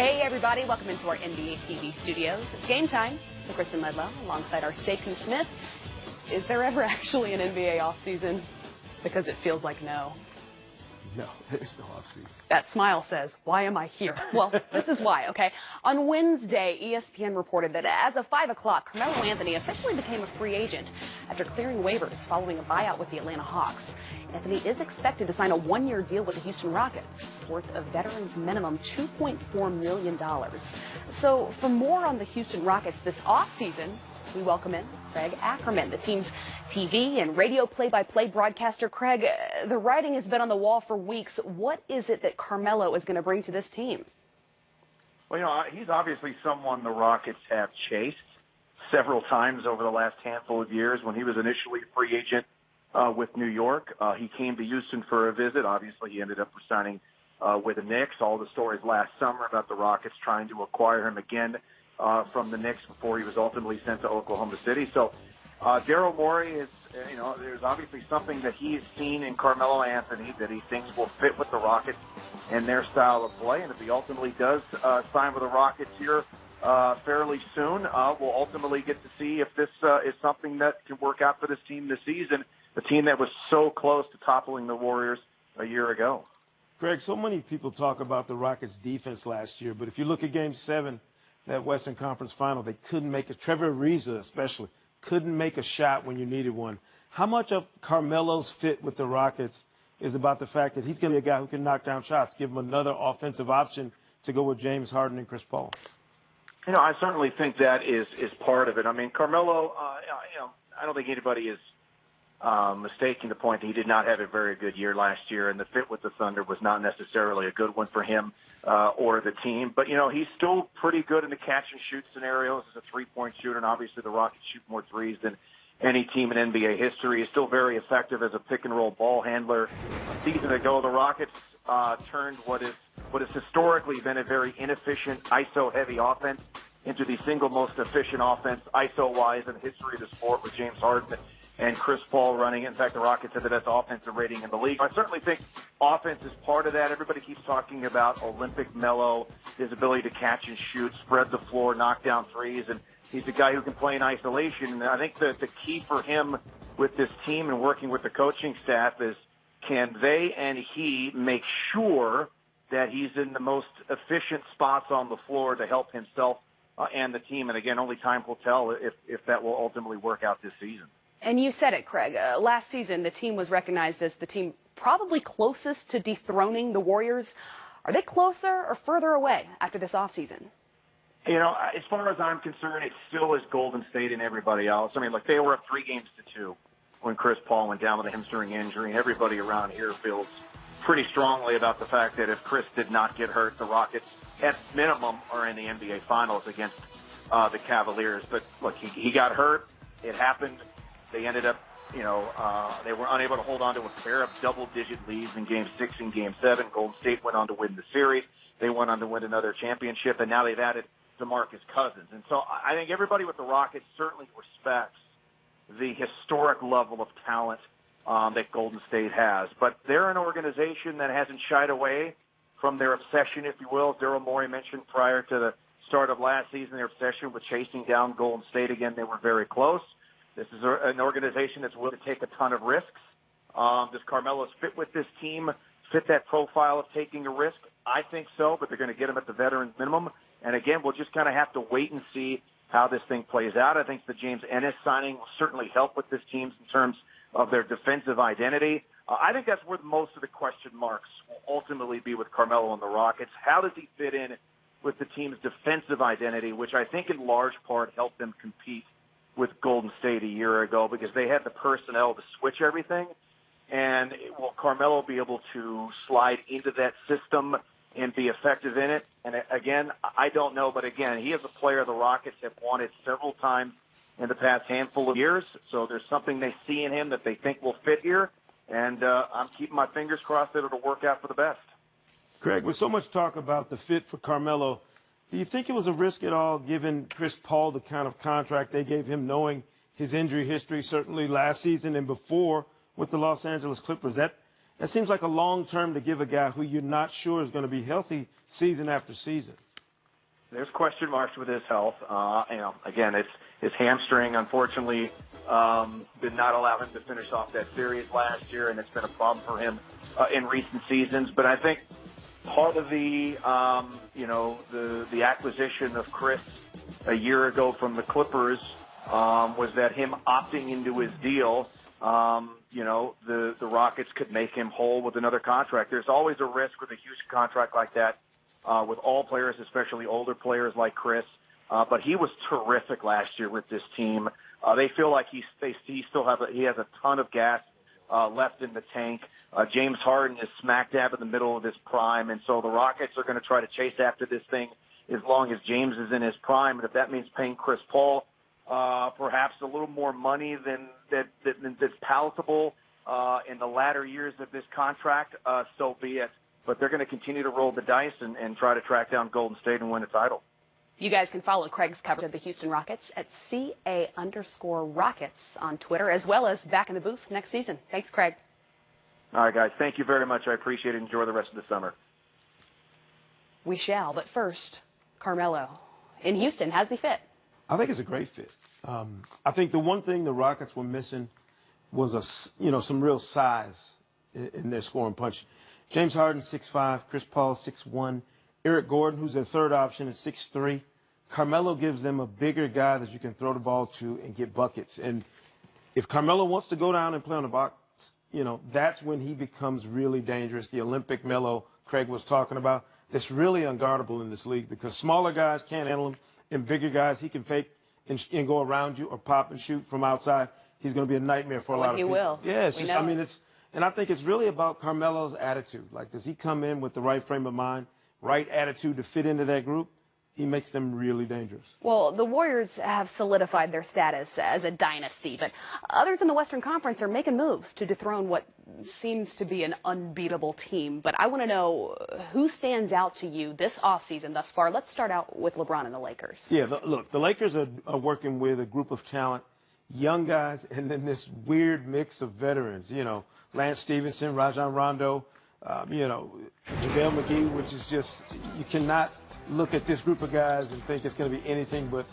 Hey everybody, welcome into our NBA TV studios. It's game time with Kristen Ledlow alongside our Sekou Smith. Is there ever actually an NBA offseason? Because it feels like no. No, there's no offseason. That smile says, why am I here? Well, this is why, okay? On Wednesday, ESPN reported that as of 5 o'clock, Carmelo Anthony officially became a free agent after clearing waivers following a buyout with the Atlanta Hawks. Anthony is expected to sign a one-year deal with the Houston Rockets, worth a veteran's minimum $2.4 million. So for more on the Houston Rockets this offseason, we welcome in Craig Ackerman, the team's TV and radio play-by-play broadcaster. Craig, the writing has been on the wall for weeks. What is it that Carmelo is going to bring to this team? Well, he's obviously someone the Rockets have chased several times over the last handful of years. When he was initially a free agent with New York, he came to Houston for a visit. Obviously, he ended up signing with the Knicks. All the stories last summer about the Rockets trying to acquire him again from the Knicks before he was ultimately sent to Oklahoma City. So Daryl Morey is, there's obviously something that he's seen in Carmelo Anthony that he thinks will fit with the Rockets and their style of play. And if he ultimately does sign with the Rockets here fairly soon, we'll ultimately get to see if this is something that can work out for this team this season, the team that was so close to toppling the Warriors a year ago. Greg, so many people talk about the Rockets' defense last year, but if you look at Game 7, that Western Conference Final, they couldn't make it. Trevor Ariza especially couldn't make a shot when you needed one. How much of Carmelo's fit with the Rockets is about the fact that he's going to be a guy who can knock down shots, give him another offensive option to go with James Harden and Chris Paul? I certainly think that is part of it. I mean, Carmelo, I don't think anybody is mistaking the point that he did not have a very good year last year, and the fit with the Thunder was not necessarily a good one for him or the team. But, he's still pretty good in the catch-and-shoot scenarios as a three-point shooter, and obviously the Rockets shoot more threes than any team in NBA history. He's still very effective as a pick-and-roll ball handler. A season ago, the Rockets turned what has historically been a very inefficient, ISO-heavy offense into the single most efficient offense, ISO-wise, in the history of the sport with James Harden and Chris Paul running it. In fact, the Rockets have the best offensive rating in the league. I certainly think offense is part of that. Everybody keeps talking about Olympic Melo, his ability to catch and shoot, spread the floor, knock down threes, and he's a guy who can play in isolation. And I think that the key for him with this team and working with the coaching staff is, can they and he make sure that he's in the most efficient spots on the floor to help himself and the team? And again, only time will tell if that will ultimately work out this season. And you said it, Craig. Last season, the team was recognized as the team probably closest to dethroning the Warriors. Are they closer or further away after this offseason? As far as I'm concerned, it still is Golden State and everybody else. I mean, they were up 3-2 when Chris Paul went down with a hamstring injury, and everybody around here feels pretty strongly about the fact that if Chris did not get hurt, the Rockets, at minimum, are in the NBA Finals against the Cavaliers. But, look, he got hurt. It happened. They ended up, they were unable to hold on to a pair of double-digit leads in Game 6 and Game 7. Golden State went on to win the series. They went on to win another championship, and now they've added DeMarcus Cousins. And so I think everybody with the Rockets certainly respects the historic level of talent that Golden State has. But they're an organization that hasn't shied away from their obsession, if you will. Daryl Morey mentioned prior to the start of last season, their obsession with chasing down Golden State. Again, they were very close. This is an organization that's willing to take a ton of risks. Does Carmelo fit with this team, fit that profile of taking a risk? I think so, but they're going to get him at the veteran minimum. And again, we'll just kind of have to wait and see how this thing plays out. I think the James Ennis signing will certainly help with this team in terms of their defensive identity. I think that's where most of the question marks will ultimately be with Carmelo and the Rockets. How does he fit in with the team's defensive identity, which I think in large part helped them compete with Golden State a year ago because they had the personnel to switch everything. And will Carmelo be able to slide into that system and be effective in it? And again, I don't know, but again, he is a player the Rockets have wanted several times in the past handful of years. So there's something they see in him that they think will fit here. And I'm keeping my fingers crossed that it'll work out for the best. Greg, with so much talk about the fit for Carmelo, do you think it was a risk at all, given Chris Paul the kind of contract they gave him, knowing his injury history, certainly last season and before with the Los Angeles Clippers? That seems like a long term to give a guy who you're not sure is going to be healthy season after season. There's question marks with his health. Again, it's his hamstring, unfortunately, did not allow him to finish off that series last year, and it's been a problem for him in recent seasons. But I think part of the acquisition of Chris a year ago from the Clippers was that him opting into his deal, the Rockets could make him whole with another contract. There's always a risk with a huge contract like that with all players, especially older players like Chris. But he was terrific last year with this team. They feel like he has a ton of gas left in the tank. James Harden is smack dab in the middle of his prime, and so the Rockets are going to try to chase after this thing as long as James is in his prime. And if that means paying Chris Paul perhaps a little more money than that's palatable in the latter years of this contract, so be it. But they're going to continue to roll the dice and try to track down Golden State and win a title. You guys can follow Craig's coverage of the Houston Rockets at CA_Rockets on Twitter, as well as back in the booth next season. Thanks, Craig. All right, guys. Thank you very much. I appreciate it. Enjoy the rest of the summer. We shall. But first, Carmelo in Houston. How's he fit? I think it's a great fit. I think the one thing the Rockets were missing was some real size in their scoring punch. James Harden 6'5", Chris Paul 6'1", Eric Gordon, who's their third option, is 6'3". Carmelo gives them a bigger guy that you can throw the ball to and get buckets. And if Carmelo wants to go down and play on the box, that's when he becomes really dangerous. The Olympic Melo Craig was talking about, that's really unguardable in this league because smaller guys can't handle him, and bigger guys, he can fake and go around you or pop and shoot from outside. He's going to be a nightmare for a lot of people. He will. Yeah, and I think it's really about Carmelo's attitude. Like, does he come in with the right frame of mind, right attitude to fit into that group? He makes them really dangerous. Well, the Warriors have solidified their status as a dynasty, but others in the Western Conference are making moves to dethrone what seems to be an unbeatable team. But I want to know who stands out to you this offseason thus far. Let's start out with LeBron and the Lakers. Yeah, look, the Lakers are working with a group of talent, young guys, and then this weird mix of veterans. Lance Stevenson, Rajon Rondo, JaVale McGee, which is just, you cannot look at this group of guys and think it's going to be anything but,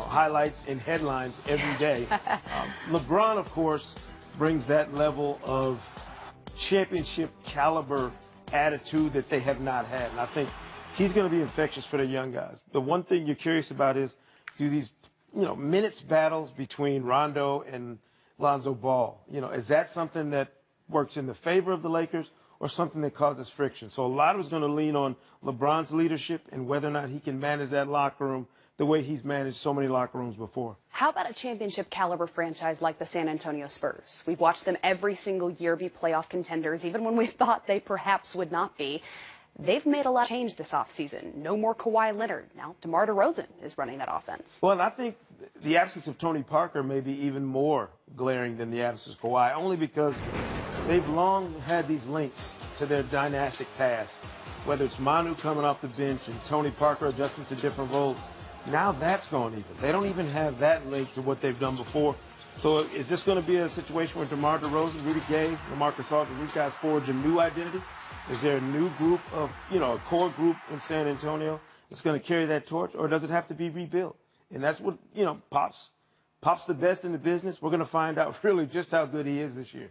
highlights and headlines every day. LeBron, of course, brings that level of championship caliber attitude that they have not had. And I think he's going to be infectious for the young guys. The one thing you're curious about is, do these, minutes battles between Rondo and Lonzo Ball, is that something that works in the favor of the Lakers or something that causes friction? So a lot of it's going to lean on LeBron's leadership and whether or not he can manage that locker room the way he's managed so many locker rooms before. How about a championship caliber franchise like the San Antonio Spurs? We've watched them every single year be playoff contenders, even when we thought they perhaps would not be. They've made a lot of change this offseason. No more Kawhi Leonard. Now DeMar DeRozan is running that offense. Well, and I think the absence of Tony Parker may be even more glaring than the absence of Kawhi, only because they've long had these links to their dynastic past, whether it's Manu coming off the bench and Tony Parker adjusting to different roles. Now that's gone even. They don't even have that link to what they've done before. So is this going to be a situation where DeMar DeRozan, Rudy Gay, LaMarcus Aldridge, these guys forge a new identity? Is there a new group of, a core group in San Antonio that's going to carry that torch, or does it have to be rebuilt? And that's what, Pop's the best in the business. We're going to find out really just how good he is this year.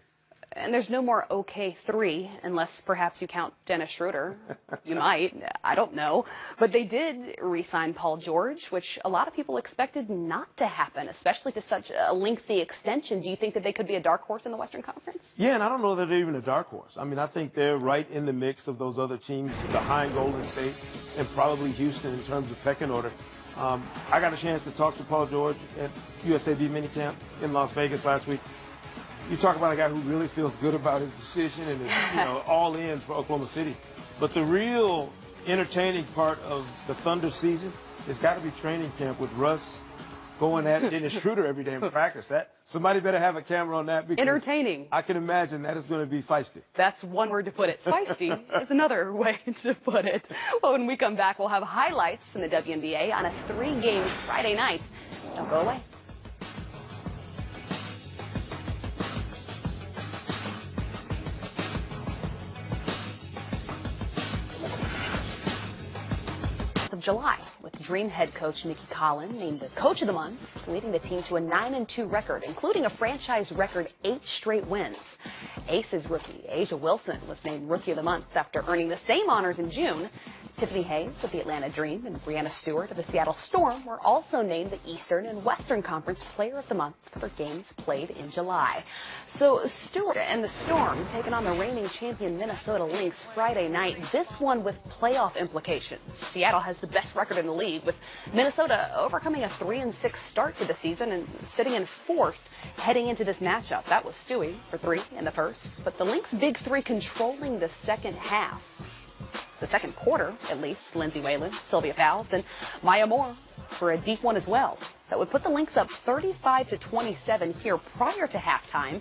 And there's no more OK3, unless perhaps you count Dennis Schroeder. You might. I don't know. But they did re-sign Paul George, which a lot of people expected not to happen, especially to such a lengthy extension. Do you think that they could be a dark horse in the Western Conference? Yeah, and I don't know that they're even a dark horse. I mean, I think they're right in the mix of those other teams behind Golden State and probably Houston in terms of pecking order. I got a chance to talk to Paul George at USAB minicamp in Las Vegas last week. You talk about a guy who really feels good about his decision and is, all in for Oklahoma City. But the real entertaining part of the Thunder season has got to be training camp with Russ going at Dennis Schroeder every day in practice. Somebody better have a camera on that. Because entertaining. I can imagine that is going to be feisty. That's one word to put it. Feisty is another way to put it. Well, when we come back, we'll have highlights in the WNBA on a 3-game Friday night. Don't go away. of July, with Dream head coach Nikki Collin named the Coach of the Month, leading the team to a 9-2 record, including a franchise record 8 straight wins. Aces rookie A'ja Wilson was named Rookie of the Month after earning the same honors in June. Tiffany Hayes of the Atlanta Dream and Brianna Stewart of the Seattle Storm were also named the Eastern and Western Conference Player of the Month for games played in July. So Stewart and the Storm taking on the reigning champion Minnesota Lynx Friday night, this one with playoff implications. Seattle has the best record in the league, with Minnesota overcoming a 3-6 start to the season and sitting in 4th heading into this matchup. That was Stewie for 3 in the first, but the Lynx big 3 controlling the second half. The second quarter, at least. Lindsay Whalen, Sylvia Fowles, and Maya Moore for a deep one as well. That would put the Lynx up 35-27 here prior to halftime.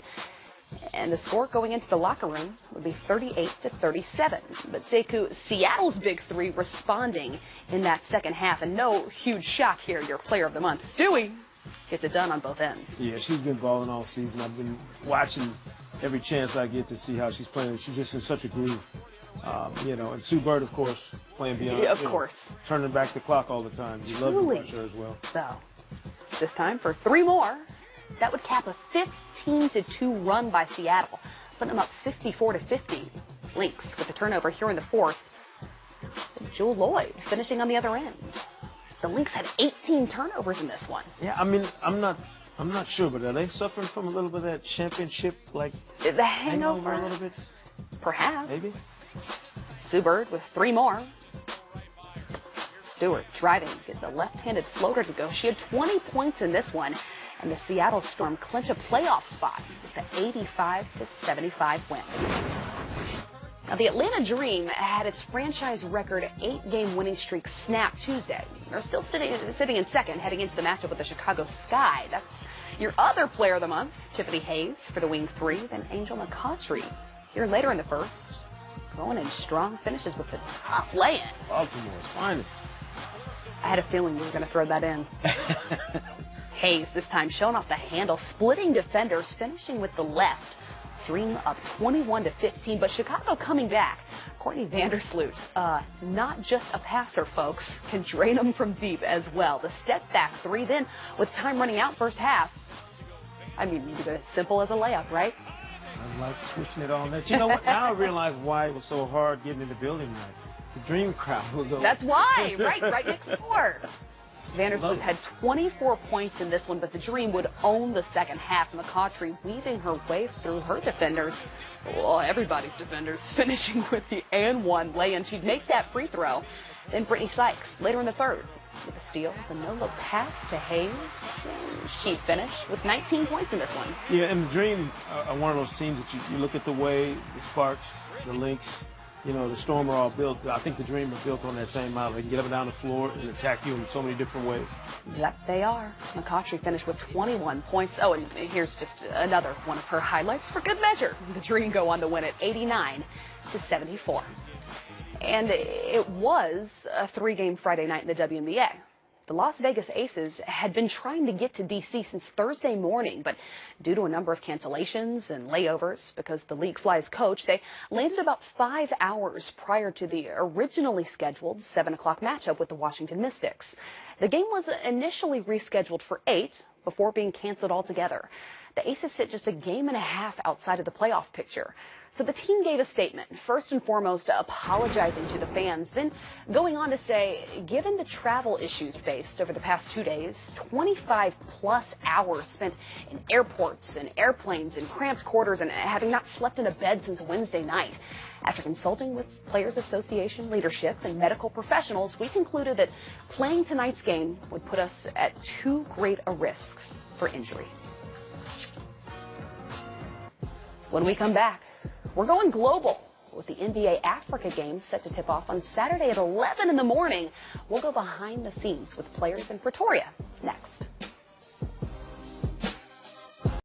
And the score going into the locker room would be 38-37. But Sekou, Seattle's big 3 responding in that second half. And no huge shock here, your player of the month. Stewie gets it done on both ends. Yeah, she's been balling all season. I've been watching every chance I get to see how she's playing. She's just in such a groove. And Sue Bird, of course, playing beyond. Yeah, of course. Turning back the clock all the time. You love to watch her as well. So, this time for 3 more. That would cap a 15-2 run by Seattle, putting them up 54-50. Lynx with the turnover here in the 4th. Jewel Lloyd finishing on the other end. The Lynx had 18 turnovers in this one. Yeah, I mean, I'm not sure, but are they suffering from a little bit of that championship, like, the hangover? A little bit? Perhaps. Maybe. Sue Bird with 3 more. Stewart driving, gets a left-handed floater to go. She had 20 points in this one, and the Seattle Storm clinch a playoff spot with the 85-75 win. Now, the Atlanta Dream had its franchise record 8-game winning streak snapped Tuesday. They're still sitting in second, heading into the matchup with the Chicago Sky. That's your other player of the month, Tiffany Hayes for the wing 3, then Angel McCautry here later in the first. Going in strong, finishes with the tough lay-in. Baltimore's finest. I had a feeling you were going to throw that in. Hayes this time showing off the handle, splitting defenders, finishing with the left. Dream up 21-15, but Chicago coming back. Courtney Vandersloot, not just a passer, folks, can drain them from deep as well. The step back 3, then with time running out first half. I mean, you do it as simple as a layup, right? I like switching it on there. You know what? Now I realize why it was so hard getting in the building tonight. The Dream crowd was over. That's why, right next door. Vandersloot had 24 points in this one, but the Dream would own the second half. McCautry weaving her way through her defenders, well, everybody's defenders, finishing with the and-one lay-in. She'd make that free throw. Then Brittany Sykes later in the third with a steal, the no-look pass to Hayes. She'd finish with 19 points in this one. Yeah, and the Dream are one of those teams that you look at the way the Sparks, the Lynx, the Storm are all built. I think the Dream are built on that same model. They can get up and down the floor and attack you in so many different ways. Yep, they are. McCautry finished with 21 points. Oh, and here's just another one of her highlights for good measure. The Dream go on to win it 89-74. And it was a 3-game Friday night in the WNBA. The Las Vegas Aces had been trying to get to D.C. since Thursday morning, but due to a number of cancellations and layovers because the league flies coach, they landed about 5 hours prior to the originally scheduled 7 o'clock matchup with the Washington Mystics. The game was initially rescheduled for 8 before being canceled altogether. The Aces sit just a game and a half outside of the playoff picture. So the team gave a statement, first and foremost apologizing to the fans, then going on to say, given the travel issues faced over the past 2 days, 25-plus hours spent in airports and airplanes in cramped quarters and having not slept in a bed since Wednesday night. After consulting with Players Association leadership and medical professionals, we concluded that playing tonight's game would put us at too great a risk for injury. When we come back, we're going global with the NBA Africa Games set to tip off on Saturday at 11 in the morning. We'll go behind the scenes with players in Pretoria next.